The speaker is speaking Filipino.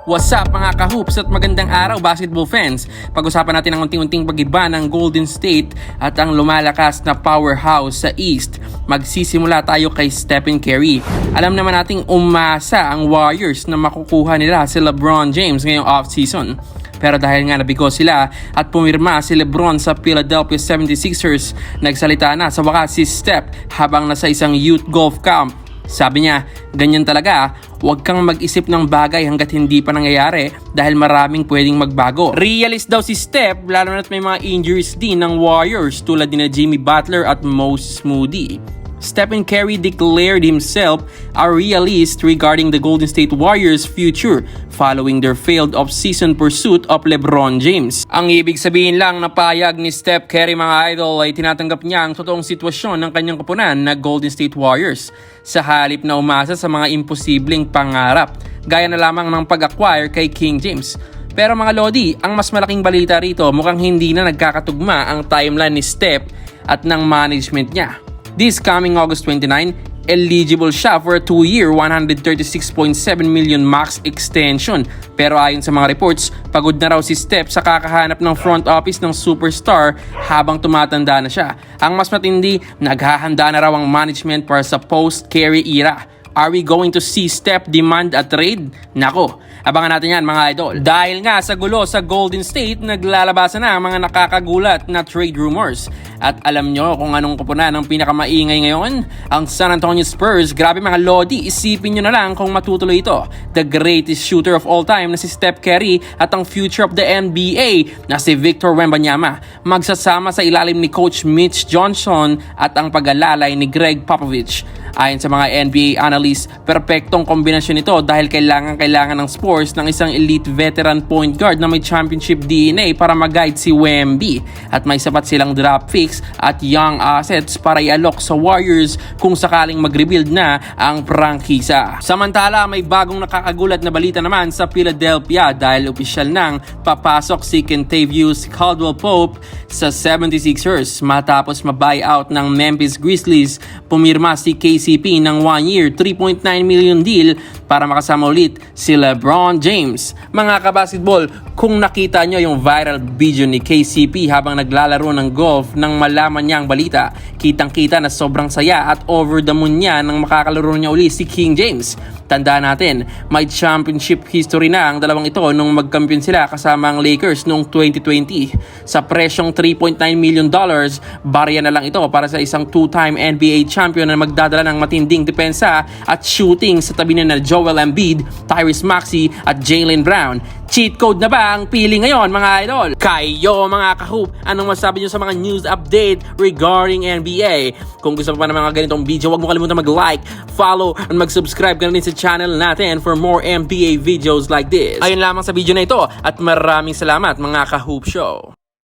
What's up mga ka-hoops at magandang araw basketball fans. Pag-usapan natin ang unting-unting pag-iba ng Golden State at ang lumalakas na powerhouse sa East. Magsisimula tayo kay Stephen Curry. Alam naman nating umasa ang Warriors na makukuha nila si LeBron James ngayong off-season. Pero dahil nga nabigo sila at pumirma si LeBron sa Philadelphia 76ers, nagsalita na sa wakas si Steph habang nasa isang youth golf camp. Sabi niya, ganyan talaga, huwag kang mag-isip ng bagay hanggat hindi pa nangyayari dahil maraming pwedeng magbago. Realist daw si Steph, lalo na't may mga injuries din ng Warriors tulad ni Jimmy Butler at Moses Moody. Stephen Curry declared himself a realist regarding the Golden State Warriors' future following their failed off-season pursuit of LeBron James. Ang ibig sabihin lang na payag ni Steph Curry mga idol ay tinatanggap niya ang totoong sitwasyon ng kanyang kapunan na Golden State Warriors sa halip na umasa sa mga imposibleng pangarap gaya na lamang ng pag-acquire kay King James. Pero mga Lodi, ang mas malaking balita rito mukhang hindi na nagkakatugma ang timeline ni Steph at ng management niya. This coming August 29, eligible siya for a 2-year, $136.7 million max extension. Pero ayon sa mga reports, pagod na raw si Steph sa kakahanap ng front office ng superstar habang tumatanda na siya. Ang mas matindi, naghahanda na raw ang management para sa post-Curry era. Are we going to see Steph demand a trade? Nako, abangan natin yan mga idol. Dahil nga sa gulo sa Golden State, naglalabasan na ang mga nakakagulat na trade rumors. At alam nyo kung anong kupunan ang pinakamaingay ngayon? Ang San Antonio Spurs. Grabe mga Lodi, isipin nyo na lang kung matutuloy ito. The greatest shooter of all time na si Steph Curry at ang future of the NBA na si Victor Wembanyama magsasama sa ilalim ni Coach Mitch Johnson at ang pag-alalay ni Greg Popovich. Ayon sa mga NBA analysts, perpektong kombinasyon ito dahil kailangan ng Spurs ng isang elite veteran point guard na may championship DNA para mag-guide si Wemby at may sapat silang draft picks at young assets para i-alok sa Warriors kung sakaling mag-rebuild na ang prangkisa. Samantala, may bagong nakakagulat na balita naman sa Philadelphia dahil opisyal nang papasok si Kentavious Caldwell-Pope sa 76ers matapos ma-buyout ng Memphis Grizzlies. Pumirma si KCP ng 1-year, $3.9 million deal para makasama ulit si LeBron James. Mga kabasketball, kung nakita nyo yung viral video ni KCP habang naglalaro ng golf nang malaman niya ang balita, kitang-kita na sobrang saya at over the moon niya nang makakalaro niya ulit si King James. Tandaan natin, may championship history na ang dalawang ito nung magkampiyon sila kasama ang Lakers noong 2020. Sa presyong $3.9 million, barya na lang ito para sa isang two-time NBA champion na magdadala ng matinding depensa at shooting sa tabi na Joel Embiid, Tyrese Maxey at Jaylen Brown. Cheat code na ba ang pili ngayon mga idol? Kayo mga ka-hoop, anong masabi nyo sa mga news update regarding NBA? Kung gusto pa ng mga ganitong video, huwag mo kalimutan mag-like, follow, and mag-subscribe ka na din sa channel natin for more NBA videos like this. Ayun lamang sa video na ito at maraming salamat mga ka-hoop show.